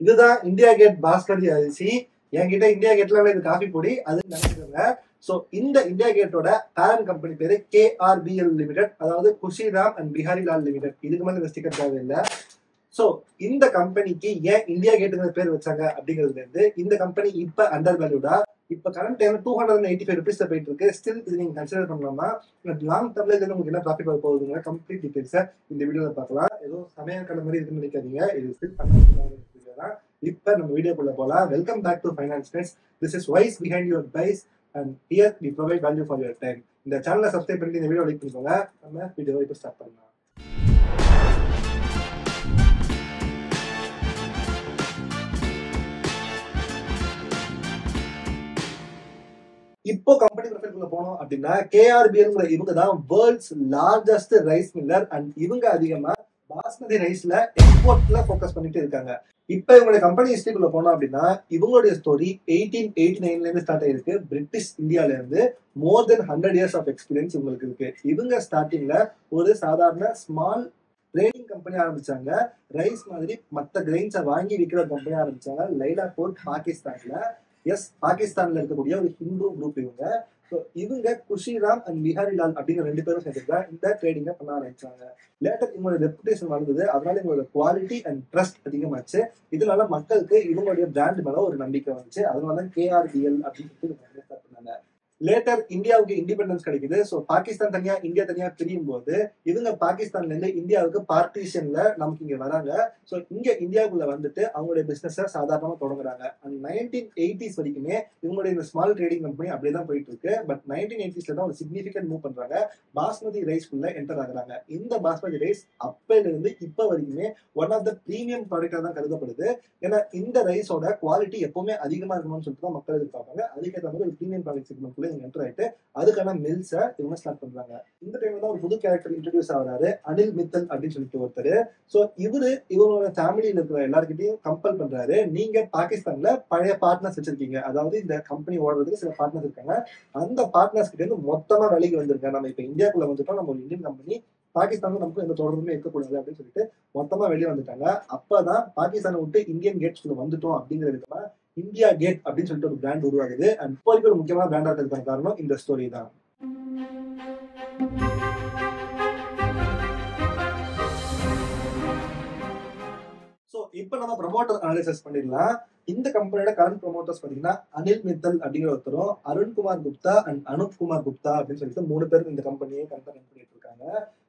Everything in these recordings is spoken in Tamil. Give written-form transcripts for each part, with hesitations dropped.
இதுதான் இந்தியா கேட் பாஸ்மதி அரிசி. என்கிட்ட இந்தியா கேட்ல இது காஃபி பொடி அது நினைச்சுக்கோங்க. ஸோ இந்த இந்தியா கேட்டோட பேரண்ட் கம்பெனி பேரு KRBL லிமிடெட், அதாவது குஷிராம் அண்ட் பிஹாரிலால் லிமிடெட். இதுக்கு மேலே இந்த ஸ்டிக்கர் தேவையில்லை. ஸோ இந்த கம்பெனிக்கு ஏன் இந்தியா கேட்டுங்கிற பேர் வச்சாங்க அப்படிங்கிறதுல இருந்து இந்த கம்பெனி இப்ப அண்டர் வேல்யூடா, இப்ப கரண்ட் டைம்ல 285 ருபீஸ்ல போயிட்டு இருக்கு. ஸ்டில் இது நீங்க கன்சிடர் பண்ணலாமா, லாங் டர்ம்ல இதுல உங்களுக்கு என்ன ப்ராஃபிட் போகுதுங்க கம்ப்ளீட் டீடைல்ஸ் இந்த வீடியோல பார்க்கலாம். ஏதோ சமயக்கான மாதிரி இருக்குன்னு நினைக்காதீங்க, இது ஸ்டில் தான். இப்ப நம்ம வீடியோக்குள்ள போலாம். Welcome back to finance nets. This is wise behind your buys and here we provide value for your time. இந்த சேனலை சப்ஸ்கிரைப் பண்ணி இந்த வீடியோ லைக் பண்ணிக்கோங்க. நம்ம வீடியோவை இப்போ ஸ்டார்ட் பண்ணலாம். இப்போ கம்பெனி ப்ரொஃபைல்குள்ள போனோம் அப்படின்னா KRBL இவங்க தான் world's largest rice Miller and இவங்க அதிகமா பாஸ்மதி ரைஸ்ல எக்ஸ்போர்ட்ல ஃபோக்கஸ் பண்ணிட்டு இருக்காங்க. இப்ப இவங்களுடைய கம்பெனி ஹிஸ்டரிக்குள்ள போனோம் அப்படின்னா இவங்களுடைய ஸ்டோரி 1889ல இருந்து ஸ்டார்ட் ஆயிருக்கு. பிரிட்டிஷ் இந்தியால இருந்து மோர் தென் 100 இயர்ஸ் ஆஃப் எக்ஸ்பீரியன்ஸ் இவங்களுக்கு இருக்கு. இவங்க ஸ்டார்டிங்ல ஒரு சாதாரண ஸ்மால் ட்ரேடிங் கம்பெனி ஆரம்பிச்சாங்க. ரைஸ் மாதிரி மற்ற கிரெயின்ஸை வாங்கி விற்கிற கம்பெனி ஆரம்பிச்சாங்க லைலாபூர் பாகிஸ்தான்ல. எஸ், பாகிஸ்தான்ல இருக்கக்கூடிய ஒரு ஹிந்து குரூப் இவங்க. ஸோ இவங்க குஷிராம் அண்ட் பிஹாரிலால் அப்படிங்கிற 2 பேரும் சேர்ந்து இந்த ட்ரேடிங்கை பண்ண ஆரம்பிச்சாங்க. லேட்டர் இவங்களோட ரெப்புடேஷன் வளர்ந்தது, அதனால இவங்களோட குவாலிட்டி அண்ட் ட்ரஸ்ட் அதிகமாச்சு. இதனால மக்களுக்கு இவங்களுடைய பிராண்ட் மேல ஒரு நம்பிக்கை வந்துச்சு. அதனால KRBL அப்படின்னு சொல்லிட்டு ஸ்டார்ட் பண்ணாங்க. லேட்டர் இந்தியாவுக்கு இண்டிபெண்டன்ஸ் கிடைக்குது. ஸோ பாகிஸ்தான் தனியா இந்தியா தனியா பிரியும் போது இவங்க பாகிஸ்தான்ல இருந்து இந்தியாவுக்கு பார்ட்டிஷன்ல நமக்கு இங்க வராங்க. ஸோ இங்க இந்தியாவுக்குள்ள வந்துட்டு அவங்களுடைய பிசினஸ் சாதாரணமா தொடங்குறாங்க. அண்ட் 1980s வரைக்குமே இவங்களுடைய இந்த ஸ்மால் ட்ரேடிங் கம்பெனி அப்படியே தான் போயிட்டு இருக்கு. பட் 1980sல தான் ஒரு சிக்னிஃபிகன்ட் மூவ் பண்றாங்க. பாஸ்மதி ரைஸ்க்குள்ள என்டர் ஆகுறாங்க. இந்த பாஸ்மதி ரைஸ் அப்பையில இருந்து இப்ப வரைக்குமே ஒன் ஆஃப் த பிரீமியம் ப்ராடக்டா தான் கருதப்படுது. ஏன்னா இந்த ரைஸோட குவாலிட்டி எப்பவுமே அதிகமா இருக்கணும்னு சொல்லிட்டு தான் மக்கள் எதிர்பார்ப்பாங்க. அதுக்கேற்ற மாதிரி ஒரு பிரீமியம் ப்ராடக்ட் செக்மெண்ட்குள்ள என்டர் ஆயிட்டு அதுக்கான மில்ஸை இவங்க ஸ்டார்ட் பண்றாங்க. இந்த டைம்ல தான் ஒரு புது கேரக்டர் இன்ட்ரடியூஸ் ஆகுறாரு, அனில் மித்தல் அப்படின்னு சொல்லிட்டு ஒருத்தர். ஸோ இவங்களோட ஃபேமிலியில இருக்கிற எல்லாருக்கிட்டையும் கம்பல் பண்றாரு, நீங்க பாகிஸ்தான்ல பழைய பார்ட்னர்ஸ் வச்சிருக்கீங்க, அதாவது இந்த கம்பெனி ஓடுறதுக்கு சில பார்ட்னர்ஸ் இருக்காங்க, அந்த பார்ட்னர்ஸ் கிட்ட இருந்து மொத்தமா விலைக்கு வந்திருக்காங்க. நம்ம இப்ப இந்தியாவுக்குள்ள வந்துட்டோம், நம்ம ஒரு இந்தியன் கம்பெனி, பாகிஸ்தான்ல நமக்கு எந்த தொடர்புமே இருக்கக்கூடாது அப்படின்னு சொல்லிட்டு மொத்தமா வெளியே வந்துட்டாங்க. அப்பதான் பாகிஸ்தானை விட்டு இந்தியன் கேட்ஸ்குள்ள வந்துட்டோம் அப்படிங்கிற விதமா இந்தியா கேட் அப்படின்னு சொல்லிட்டு ஒரு பிராண்ட் உருவாகுது. அண்ட் இப்போ ஒரு முக்கியமான பிராண்டா இருக்கிறதுக்கான காரணம் இந்த ஸ்டோரி தான். ஸோ இப்போ நம்ம ப்ரமோட்டர் அனாலிசிஸ் பண்ணிடலாம். இந்த கம்பெனியோட கரண்ட் ப்ரமோட்டர்ஸ் பாத்தீங்கன்னா அனில் மித்தல் அப்படிங்கிற ஒருத்தரும், அருண்குமார் குப்தா அண்ட் அனுப் குமார் குப்தா அப்படின்னு சொல்லிட்டு 3 பேரும் இந்த கம்பெனியை கரெக்டா ரன் பண்ணிட்டு இருக்காங்க.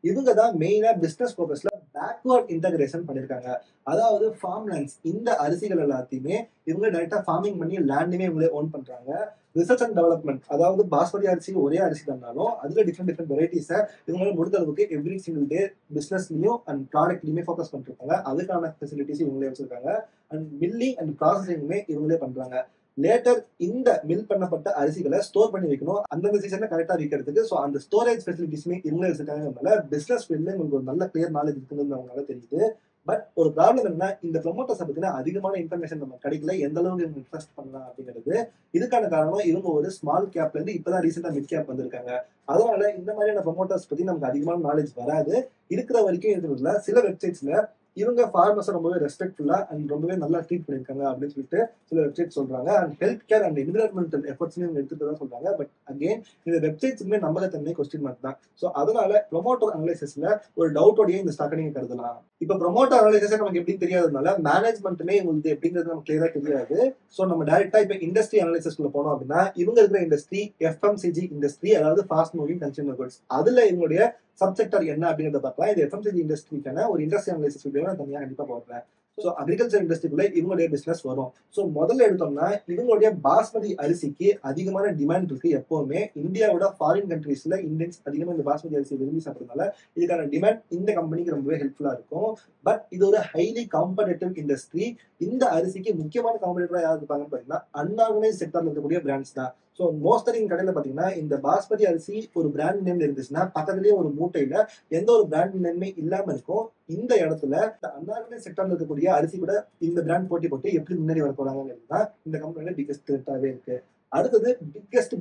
இவங்க தான் மெயினா பிசினஸ் ஃபோக்கஸ்ல பேக்வர்ட் இன்டகிரேஷன் பண்ணிருக்காங்க. அதாவது ஃபார்ம் லேண்ட்ஸ், இந்த அரிசிகள் எல்லாத்தையுமே இவங்க டைரக்டா ஃபார்மிங் பண்ணி லேண்டுமே இவங்களே ஓன் பண்றாங்க. ரிசர்ச் அண்ட் டெவலப்மெண்ட், அதாவது பாஸ்மதி அரிசி ஒரே அரிசி தந்தாலும் அதுல டிஃப்ரெண்ட் வெரைட்டிஸை இவங்களால முடிந்த அளவுக்கு எவ்ரி சிங்கிள் டே பிசினஸ்லயும் அண்ட் ப்ராடக்ட்லயுமே ஃபோக்கஸ் பண்ணிருக்காங்க. அதுக்கான ஃபெசிலிட்டிஸ் இவங்களே வச்சிருக்காங்க. அண்ட் மில்லிங் அண்ட் ப்ராசஸிங்குமே இவங்களே பண்றாங்க. லேட்டர் இந்த மில் பண்ணப்பட்ட அரிசிகளை ஸ்டோர் பண்ணி வைக்கணும், அந்தந்த சீசன்ல கரெக்டா விற்கிறதுக்கு. ஸோ அந்த ஸ்டோரேஜ் ஃபெசிலிட்டிஸ்மே இவங்களே வச்சிருக்காங்க. பிசினஸ் ஃபீல்ட்ல உங்களுக்கு ஒரு நல்ல கிளியர் நாலேஜ் இருக்குன்னு அவங்களால தெரியுது. பட் ஒரு ப்ராப்ளம் என்ன, இந்த ப்ரமோட்டர்ஸ் பத்தின அதிகமான இன்ஃபர்மேஷன் நம்ம கிடைக்கல, எந்த அளவுக்கு இவங்க இன்வெஸ்ட் பண்ணலாம் அப்படிங்கிறது. இதுக்கான காரணம் இவங்க ஒரு ஸ்மால் கேப்ல இருந்து இப்பதான் ரீசெண்டா மிட் கேப் வந்திருக்காங்க. அதனால இந்த மாதிரியான ப்ரமோட்டர்ஸ் பத்தி நமக்கு அதிகமான நாலேஜ் வராது. இருக்கிற வரைக்கும் இருக்கிறதுல சில வெப்சைட்ஸ்ல இவங்க ஃபார்மர்ஸை ரொம்பவே ரெஸ்பெக்ட்ஃபுல்லா அண்ட் ரொம்பவே நல்லா ட்ரீட் பண்ணிருக்காங்க அப்படின்னு சொல்லிட்டு சில வெப்சைட் சொல்றாங்க. And health care and environmental எஃபர்ட்ஸ்மே இவங்க எடுத்துட்டு தான் சொல்றாங்க. பட் அகெயின் இந்த வெப்சைட்ஸுமே நம்பகத்தன்மை கொஸ்டின் மார்க் தான். ஸோ அதனால ப்ரொமோட்டர் அனலைசிஸ்ல ஒரு டவுட்டோடய இந்த ஸ்டாக்கை நீங்க கருதலாம். இப்போ ப்ரொமோட்டர் அனலைசிஸ் நமக்கு எப்படின்னு தெரியாததுனால மேனேஜ்மெண்ட்டுமே உங்களுக்கு எப்படிங்கிறது நமக்கு கிளியரா தெரியாது. ஸோ நம்ம டைரக்டா இப்போ இண்டஸ்ட்ரி அனலைசிஸ்குள்ள போனோம் அப்படின்னா இவங்க இருக்கிற இண்டஸ்ட்ரி FMCG இண்டஸ்ட்ரி, அதாவது ஃபாஸ்ட் மூவிங் கன்சூமர் குட்ஸ். அதுல இவங்களுடைய சப்செக்டர் என்ன அப்படிங்கிறத பார்க்கலாம். இது FMCG இண்டஸ்ட்ரிக்கான ஒரு இண்டஸ்ட்ரி அனலைசிஸ் வீடியோ நான் தனியாக கண்டிப்பா போடுறேன். ஸோ அக்ரிகல்ச்சர் இண்டஸ்ட்ரிக்குள்ள இவங்களுடைய பிசினஸ் வரும். ஸோ முதல்ல எடுத்தோம்னா இவங்களுடைய பாஸ்மதி அரிசிக்கு அதிகமான டிமாண்ட் இருக்கு. எப்பவுமே இந்தியாவோட ஃபாரின் கண்ட்ரீஸ்ல இந்தியன்ஸ் அதிகமாக இந்த பாஸ்மதி அரிசி விரும்பி சாப்பிட்றதுனால இதுக்கான டிமாண்ட் இந்த கம்பெனிக்கு ரொம்பவே ஹெல்ப்ஃபுல்லா இருக்கும். பட் இது ஒரு ஹைலி காம்படேட்டிவ் இண்டஸ்ட்ரி. இந்த அரிசிக்கு முக்கியமான காம்படேட்டரா யார் இருப்பாங்கன்னு பாத்தீங்கன்னா அன்ஆர்கனைஸ் செக்டர்ல இருக்கக்கூடிய பிராண்ட்ஸ் தான். ஸோ மோஸ்ட்லி கடையில பாத்தீங்கன்னா இந்த பாஸ்மதி அரிசி ஒரு பிராண்ட் நேம்ல இருந்துச்சுன்னா பக்கத்துலயே ஒரு மூட்டையில எந்த ஒரு பிராண்ட் நேமே இல்லாம இருக்கும். இந்த இடத்துல இந்த அன்ஆர்கனைஸ் செக்டர்ல இருக்கக்கூடிய அரிசி கூட இந்த பிராண்ட் போட்டி போட்டு எப்படி முன்னாடி வர போறாங்கிறது தான் இந்த கம்பெனியோட பிக்கஸ்ட் த்ரெட்டாவே இருக்கு. அடுத்தது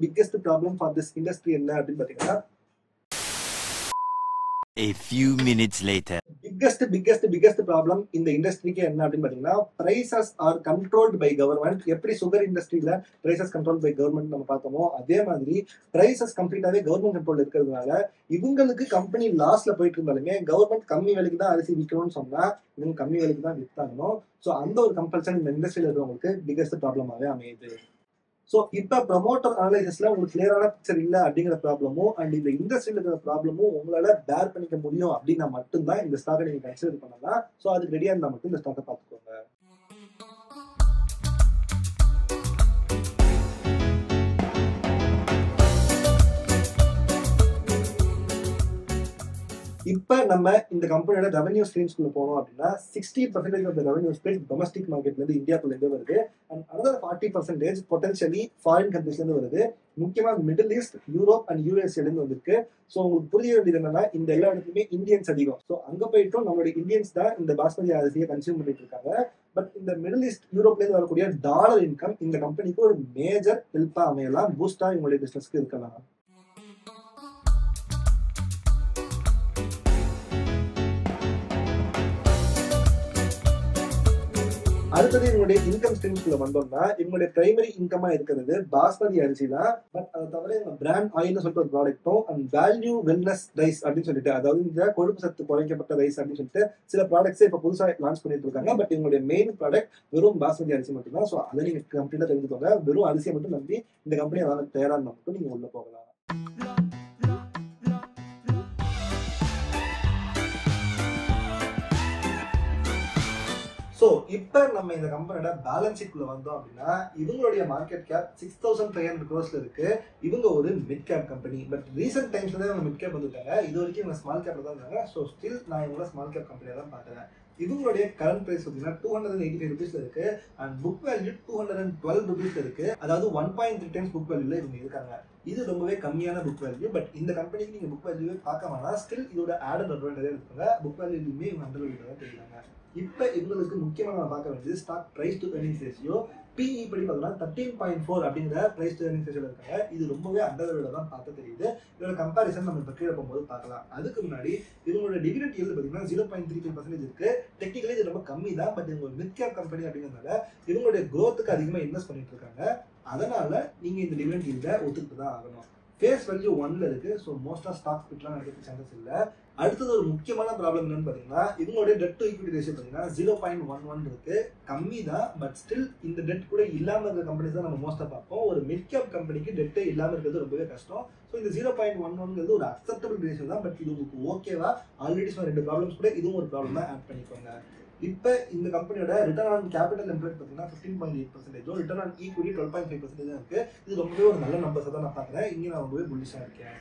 biggest problem for this industry என்ன அப்படின்னு பாத்தீங்கன்னா A few minutes later. Biggest problem இந்த இண்டஸ்ட்ரிக்கு என்ன அப்படின்னு பாத்தீங்கன்னா, prices are controlled by government. எப்படி சுகர் இண்டஸ்ட்ரியில பிரைசஸ் கண்ட்ரோல் பை கவர்மெண்ட் நம்ம பார்த்தோமோ, அதே மாதிரி பிரைசஸ் கம்ப்ளீட்டாவே கவர்மெண்ட் கண்ட்ரோல் இருக்கிறதுனால இவங்களுக்கு கம்பெனி லாஸ்ல போயிட்டு இருந்தாலுமே கவர்மெண்ட் கம்மி விலைக்கு தான் அரிசி விற்கணும்னு சொன்னா இவங்க கம்மி விலைக்கு தான் விற்றாங்கணும். ஸோ அந்த ஒரு கம்பல்சன் இந்த இண்டஸ்ட்ரியில இருக்கிறவங்களுக்கு பிக்கஸ்ட் ப்ராப்ளமாவே அமையுது. ஸோ இப்போ ப்ரமோட்டர் அனலைசிஸ்ல உங்களுக்கு கிளியரான பிக்சர் இல்லை அப்படிங்கிற ப்ராப்ளமும் அண்ட் இந்த இண்டஸ்ட்ரியில் இருக்கிற ப்ராப்ளமும் உங்களால பேர் பண்ணிக்க முடியும் அப்படின்னா மட்டும்தான் இந்த ஸ்டாக்கை நீங்க கன்சிடர் பண்ணலாம். ஸோ அதுக்கு ரெடியா இருந்தால் மட்டும் இந்த ஸ்டாக்கை பார்த்துக்கோங்க. இப்ப நம்ம இந்த கம்பெனியோட ரெவன்யூ ஸ்ட்ரீம்ஸ்குள்ள போனோம் அப்படின்னா 60% of the revenue split domestic மார்க்கெட்ல இருந்து இந்தியாக்குள்ள இருந்து வருது அண்ட் another 40% பொட்டன்ஷியலி ஃபாரின் கண்ட்ரீஸ்ல இருந்து வருது. முக்கியமா மிடில் ஈஸ்ட், யூரோப் அண்ட் யூஎஸ்ஏல இருந்து வந்திருக்கு. ஸோ உங்களுக்கு புரிய வேண்டியது என்னன்னா, இந்த எல்லா இடத்துலயுமே இந்தியன்ஸ் அதிகம். ஸோ அங்க போயிட்டும் நம்மளுடைய இந்தியன்ஸ் தான் இந்த பாஸ்மதி அரிசியை கன்சியூம் பண்ணிட்டு இருக்காங்க. பட் இந்த மிடில் ஈஸ்ட், யூரோப்ல இருந்து வரக்கூடிய டாலர் இன்கம் இந்த கம்பெனிக்கு ஒரு மேஜர் ஹெல்ப்பா அமையலாம், பூஸ்டா இவங்களுடைய பிசினஸ்க்கு இருக்கலாம். அடுத்தது இவங்களுடைய இன்கம் ஸ்ட்ரீம்ஸ்குள்ள வந்தோம்னா இவங்களுடைய பிரைமரி இன்கமா இருக்கிறது பாஸ்மதி அரிசி தான். பட் அதை தவிர இவங்க பிராண்ட் ஆயில்னு சொல்லிட்டு ஒரு ப்ராடக்ட்டும் அண்ட் வேல்யூ வெல்னஸ் ரைஸ் அப்படின்னு சொல்லிட்டு, அதாவது இந்த கொழுப்பு சத்து குறைக்கப்பட்ட ரைஸ் அப்படின்னு சொல்லிட்டு சில ப்ராடக்ட்ஸே இப்போ புதுசாக லான்ச் பண்ணிட்டு இருக்காங்க. பட் இவங்களுடைய மெயின் ப்ராடக்ட் வெறும் பாஸ்மதி அரிசி மட்டும் தான். ஸோ அதை நீங்க கம்ப்ளீட்டா தெரிஞ்சுக்கோங்க. வெறும் அரிசியை மட்டும் நம்பி இந்த கம்பெனி வாங்க தயாராக மட்டும் நீங்க உள்ள போகலாம். ஸோ இப்போ நம்ம இந்த கம்பெனியோட பேலன்ஸ் ஷீட்குள்ள வந்தோம் அப்படின்னா இவங்களுடைய மார்க்கெட் கேப் 6500 crores இருக்கு. இவங்க ஒரு mid cap company. But recent டைம்ஸ்ல தான் இவங்க மிட் கேப் வந்துட்டாங்க. இது வரைக்கும் இவங்க ஸ்மால் கேப்ல தான் இருந்தாங்க. ஸோ ஸ்டில் நான் இவங்கள ஸ்மால் கேப் கம்பெனியாக தான் பார்க்குறேன். இவங்களுடைய கரண்ட் பிரைஸ் பார்த்தீங்கன்னா 285 rupees இருக்கு அண்ட் புக் வேல்யூ 212 rupees இருக்கு. அதாவது 1.3 times புக் வேல்யூல இவங்க இருக்காங்க. இது ரொம்பவே கம்மியான புக் வேல்யூ. பட் இந்த கம்பெனிக்கு நீங்க புக் வேல்யூவே பார்க்க வேணாம், ஸ்டில் இதோட ஆடட் அட்வான்டேஜ் எடுத்துக்கோங்க. புக் வேல்யூலுமே இவங்க அண்டர் வேல்யூ தான் தெரியுறாங்க. இப்போ இவங்களுக்கு முக்கியமாக நம்ம பார்க்க வேண்டியது stock price to earnings ratio. PE படி பார்த்தோம்னா 13.4 அப்படிங்கிற பிரைஸ் டு ஏர்னிங்ஸ் ரேஷியோல இருக்காங்க. இது ரொம்பவே அண்டர் வேல்யூல தான் பார்க்க தெரியுது. இதோட கம்பேரிசன் நம்ம இப்போ கீழே போகும்போது பார்க்கலாம். அதுக்கு முன்னாடி இவங்களோட டிவிடெண்ட் ஈல்டு பார்த்தீங்கன்னா 0.35% இருக்கு. டெக்னிக்கலி இது ரொம்ப கம்மி தான். பட் இவங்க ஒரு மிட் கேப் கம்பெனி அப்படிங்கிறதுனால இவங்களுடைய க்ரோத்துக்கு அதிகமாக இன்வெஸ்ட் பண்ணிட்டு இருக்காங்க. அதனால நீங்க இந்த டிவிடெண்ட் ஈல்டை ஒத்துக்கிட்டு தான் ஆகணும். ஃபேஸ் வேல்யூ 1ல இருக்கு. ஸோ மோஸ்டா ஸ்டாக் ஸ்பிட்லாம் நடக்கிறதுக்கு சான்சஸ் இல்லை. அடுத்தது ஒரு முக்கியமான ப்ராப்ளம் என்னன்னு பார்த்தீங்கன்னா இவங்களுடைய டெட் டு ஈக்விட்டி ரேஷியோ பார்த்தீங்கன்னா 0.11 இருக்கு. கம்மி தான். பட் ஸ்டில் இந்த டெட் கூட இல்லாமல் இருக்கிற கம்பெனிஸ் தான் நம்ம மோஸ்ட்டாக பார்ப்போம். ஒரு மிட் கேப் கம்பெனிக்கு டெட்டே இல்லாமல் இருக்கிறது ரொம்பவே கஷ்டம். ஸோ இந்த 0.11 ஒரு அக்செப்டபிள் ரேஷியோ தான். பட் இது உங்களுக்கு ஓகேவா? ஆல்ரெடி சொன்ன 2 ப்ராப்ளம்ஸ் கூட இதுவும் ஒரு ப்ராப்ளமாக ஆட் பண்ணிக்கோங்க. இப்போ இந்த கம்பெனியோட ரிட்டர்ன் ஆன் கேபிட்டல் எம்ப்ளாய்ட் பார்த்தீங்கன்னா 15.8%, ரிட்டர்ன் ஆன் ஈக்விட்டி 12.5% தான் இருக்கு. இது ரொம்பவே ஒரு நல்ல நம்பர்ஸை தான் நான் பார்க்குறேன். இங்கே நான் ரொம்பவே புல்லிஷாக இருக்கேன்.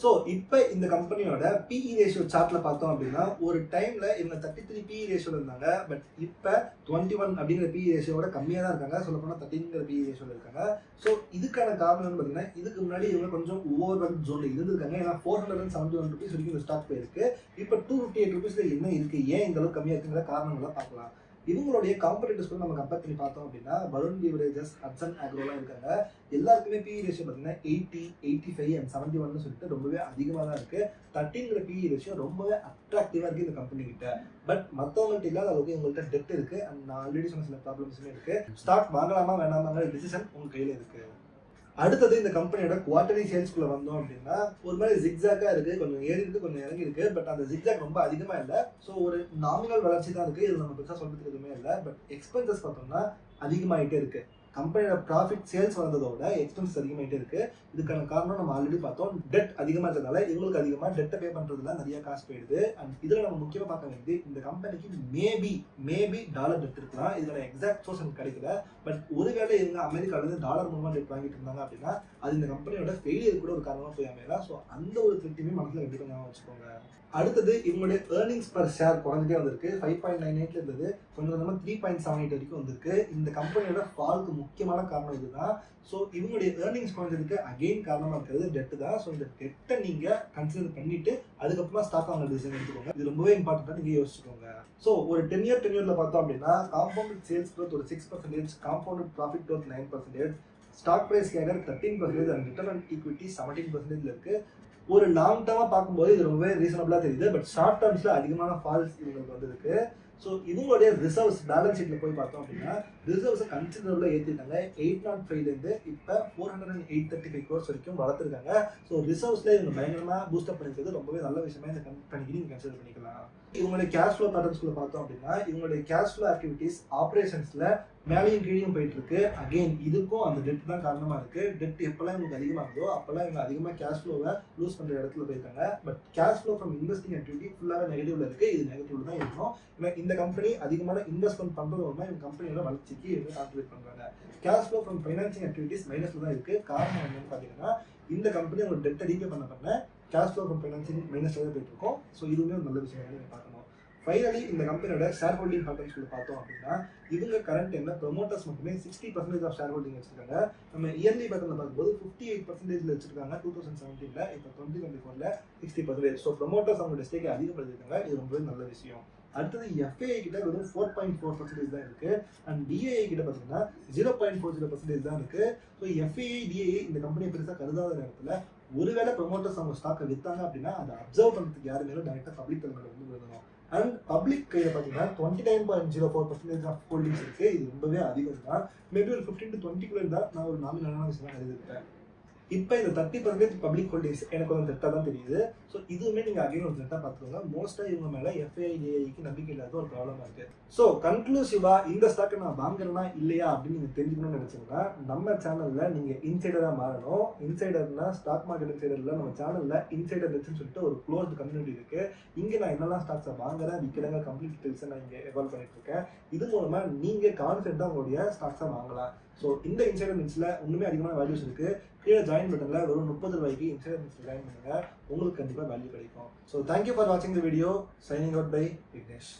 ஸோ இப்போ இந்த கம்பெனியோட பிஇ ரேஷியோ சார்ட்ல பார்த்தோம் அப்படின்னா ஒரு டைம்ல இவங்க 33 பிஇ ரேஷியோல இருந்தாங்க. பட் இப்போ 21 அப்படிங்கிற பிஇ ரேஷியோட கம்மியாக தான் இருக்காங்க. சொல்ல போனால் 13 பிஇ ரேஷியோல இருக்காங்க. ஸோ இதுக்கான காரணம் பார்த்தீங்கன்னா இதுக்கு முன்னாடி இவங்க கொஞ்சம் ஓவர் ஜோன்ல இருந்திருக்காங்க. ஏன்னா 471 rupees வரைக்கும் இந்த ஸ்டாக் போயிருக்கு. இப்போ 258 rupeesல என்ன இருக்கு, ஏன் இந்த அளவுக்கு கம்மியாக இருக்குங்கிற காரணங்களை பார்க்கலாம். இவங்களுடைய காம்படிட்டர்ஸ் கூட நம்ம கம்பேர் பண்ணி பார்த்தோம் அப்படின்னா வருண் பிவரேஜஸ், ஹட்சன் ஆக்ரோலாம் இருக்காங்க. எல்லாருக்குமே பிஇ ரேஷியோ பார்த்தீங்கன்னா 80, 85 and 71 சொல்லிட்டு ரொம்பவே அதிகமாக தான் இருக்கு. 13 பிஇ ரேஷியோ ரொம்பவே அட்ராக்டிவா இருக்கு இந்த கம்பெனி கிட்ட. பட் மற்றவங்கள்ட்ட இல்லாத அளவுக்கு உங்கள்கிட்ட டெட் இருக்கு அண்ட் நான் ஆல்ரெடி சொன்ன சில ப்ராப்ளம்ஸுமே இருக்கு. ஸ்டாக் வாங்கலாமா வேணாமாங்கிற டிசிஷன் உங்க கையில இருக்கு. அடுத்தது இந்த கம்பெனியோட குவார்டர்லி சேல்ஸ்குள்ள வந்தோம் அப்படின்னா ஒரு மாதிரி ஜிக்ஸாக்கா இருக்கு. கொஞ்சம் ஏறி இருக்கு, கொஞ்சம் இறங்கி இருக்கு. பட் அந்த ஜிக்ஸாக் ரொம்ப அதிகமா இல்லை. ஸோ ஒரு நாமினல் வளர்ச்சி தான் இருக்கு. இது நம்ம பெருசாக சொல்றதுக்கு எதுவுமே இல்லை. பட் எக்ஸ்பென்சஸ் பார்த்தோம்னா அதிகமாயிட்டே இருக்கு. கம்பெனியோட ப்ராஃபிட் சேல்ஸ் வந்ததோட எக்ஸ்பென்சஸ் அதிகமாயிட்டே இருக்கு. இதுக்கான காரணம் நம்ம ஆல்ரெடி பார்த்தோம். டெட் அதிகமாக இருக்கிறதுனால இவங்களுக்கு அதிகமாக டெட்டை பே பண்றதுல நிறைய காசு போயிடுது. அண்ட் இதுல நம்ம முக்கியமாக பார்க்க வேண்டியது இந்த கம்பெனிக்கு மேபி டாலர் டெட் இருக்கலாம். இதோட எக்ஸாக்ட் சோர்ஸ் எனக்கு கிடைக்கல. பட் ஒருவேளை இவங்க அமெரிக்கால இருந்து டாலர் மூலமா டெட் வாங்கிட்டு இருந்தாங்க அப்படின்னா அது இந்த கம்பெனியோட ஃபெயிலியர் கூட ஒரு காரணமா போய் அமையலாம். ஸோ அந்த ஒரு திருப்தியுமே மனசுல கண்டிப்பாக ஞாபகம் வச்சுக்கோங்க. அடுத்தது இவங்களுடைய ஏர்னிங்ஸ் பர் ஷேர் குறைஞ்சிட்டே வந்திருக்கு. 5.98 இருந்தது, கொஞ்சம் கொஞ்சமாக 3.78 வரைக்கும் வந்திருக்கு. இந்த கம்பெனியோட ஃபால்க்கு முக்கியமான காரணம் இதுதான். ஸோ இவங்களுடைய ஏர்னிங்ஸ் குறைஞ்சதுக்கு அகெயின் காரணமாக இருக்கிறது டெட்டு தான். ஸோ இந்த டெட்டை நீங்கள் கன்சிடர் பண்ணிட்டு அதுக்கப்புறமா ஸ்டாக் வாங்க டிசிஷன் எடுத்துக்கோங்க. இது ரொம்பவே இம்பார்ட்டன்ட்டாக நீங்கள் யோசிச்சுக்கோங்க. ஸோ ஒரு 10 year டென்யூரில் பார்த்தோம் அப்படின்னா காம்பவுண்டட் சேல்ஸ் க்ரோத் ஒரு 6%, compounded profit growth 9%, stock price கேடர் 13% அண்ட் ரிட்டர்ன் ஆன் ஈக்விட்டி 17% இருக்கு. ஒரு லாங் டேர்மா பார்க்கும்போது இது ரொம்பவே ரீசனபிளா தெரியுது. பட் ஷார்ட் டேர்ம்ஸ்ல அதிகமான ஃபால்ஸ் இவங்களுக்கு வந்திருக்கு. ஸோ இவங்களுடைய ரிசர்வ்ஸ் பேலன்ஸ் ஷீட்ல போய் பார்த்தோம் அப்படின்னா ரிசர்வ்ஸை கன்சிடரபிளா ஏற்றிட்டாங்க. 805லேருந்து இப்போ 408.35 crores வரைக்கும் வளர்த்துருக்காங்க. ஸோ ரிசர்வ்ஸ்ல இவங்க பயங்கரமா பூஸ்டப் பண்ணிக்கிறது ரொம்பவே நல்ல விஷயமா இந்த கம்பெனிக்கு நீங்க கன்சிடர் பண்ணிக்கலாம். இவங்களுடைய கேஷ் ஃப்ளோ பேட்டர்ன்ஸ்குள்ள பார்த்தோம் அப்படின்னா இவங்களுடைய கேஷ் ஃப்ளோ ஆக்டிவிட்டிஸ் ஆப்ரேஷன்ஸ்ல மேலேயும் கீழேயும் போயிட்டு இருக்கு. அகெயின் இதுக்கும் அந்த டெட் தான் காரணமா இருக்கு. டெட் எப்பெல்லாம் இவங்களுக்கு அதிகமாகுதோ அப்பெல்லாம் இவங்க அதிகமாக கேஷ் ஃப்ளோவை லூஸ் பண்ற இடத்துல போயிருக்காங்க. But cash flow from investing activity ஃபுல்லாக நெகட்டிவ்ல இருக்கு. இது நெகட்டிவ்ல தான் இருக்கும். இந்த கம்பெனி அதிகமான இன்வெஸ்ட்மெண்ட் பண்றது மூலமா இந்த கம்பெனியோட வளர்ச்சிக்கு இவங்க கான்ட்ரிபியூட் பண்றாங்க. Cash flow from financing activities மைனஸ்ல தான் இருக்கு. காரணம் என்னன்னு பாத்தீங்கன்னா இந்த கம்பெனி அவங்க டெட்டை ரீபே பண்ண கேஷ் ஃப்ளோ ஃப்ரம் ஃபைனான்சிங் மைனஸ்ல தான் போயிட்டு இருக்கும். ஸோ இதுவுமே ஒரு நல்ல விஷயம் நீங்க பார்க்கணும். ஃபைனலி இந்த கம்பெனியோட ஷேர் ஹோல்டிங் பேட்டர்ன்ஸ்ல பார்த்தோம் அப்படின்னா இவங்க கரண்ட் டைம்ல ப்ரொமோட்டர்ஸ் மட்டுமே 60% ஆஃப் ஷேர் ஹோல்டிங் வச்சிருக்காங்க. நம்ம இயர்லி பேட்டர்ல பார்க்கும்போது 58% வச்சிருக்காங்க 2017ல. இப்போ 2024ல 60%. ஸோ ப்ரொமோட்டர்ஸ் அவங்களோட ஸ்டேக்கை அதிகப்படுத்திருக்காங்க. இது ரொம்பவே நல்ல விஷயம். அடுத்தது FAI கிட்ட வெறும் 4.4% தான் இருக்கு. அண்ட் DAI கிட்ட பார்த்தீங்கன்னா 0.40% தான் இருக்கு. ஸோ FAI DAI இந்த கம்பெனியை பெருசாக கருதாத நேரத்தில் ஒருவேளை ப்ரொமோட்டர்ஸ் அவங்க ஸ்டாக்கை வித்தாங்க அப்படின்னா அதை அப்சர்வ் பண்ணுறதுக்கு யாருமே டேரக்டாக பப்ளிக் தலைமையில வந்து விடணும். அண்ட் பப்ளிக் கையில் பார்த்தீங்கன்னா 29.04% ஆஃப் ஹோல்டிங்ஸ் இருக்கு. இது ரொம்பவே அதிகம் தான். மேபி ஒரு 15 to 20 இருந்தால் நான் ஒரு நாமினலான விஷயம் எழுதிருப்பேன். இப்போ இந்த 30% பப்ளிக் ஹோல்டிங்ஸ் எனக்கு ஒரு தெட்டாக தான் தெரியுது. ஸோ இதுவுமே நீங்கள் அகைன் ஒரு தெட்டாக பார்த்துக்கோங்க. மோஸ்ட்டாக இவங்க மேலே FAI DAIக்கு நம்பிக்கை இல்லாத ஒரு ப்ராப்ளமாக இருக்கு. ஸோ கன்க்ளூசிவா இந்த ஸ்டாக்கை நான் வாங்குறேன்னா இல்லையா அப்படின்னு நீங்கள் தெரிஞ்சுக்கணும்னு நினைச்சீங்கன்னா நம்ம சேனல்ல நீங்கள் இன்சைடராக மாறணும். இன்சைடர்னா ஸ்டாக் மார்க்கெட் இன்சைடர்ல நம்ம சேனல்ல இன்சைடர் ரிட்ஸ்னு சொல்லிட்டு ஒரு க்ளோஸ்டு கம்யூனிட்டி இருக்கு. இங்கே நான் என்னெல்லாம் ஸ்டாக்ஸை வாங்குறேன் விற்கிறேங்க கம்ப்ளீட் டீட்டெயில்ஸை நான் இங்கே எவால்வ் பண்ணிட்டு இருக்கேன். இது மூலமா நீங்கள் கான்ஃபிடென்ட்டாக உங்களுடைய ஸ்டாக்ஸை வாங்கலாம். ஸோ இந்த இன்சைடர் நிட்ஸ்ல இன்னுமே அதிகமான வேல்யூஸ் இருக்கு. கீழே ஜாயின் பட்டன்ல வெறும் 30 ரூபாய்க்கு இன்சைடர் நிட்ஸ்ல ஜாயின் பண்ணுங்க. உங்களுக்கு கண்டிப்பாக வேல்யூ கிடைக்கும். ஸோ தேங்க்யூ ஃபார் வாட்சிங் the video. Signing out by Vignesh.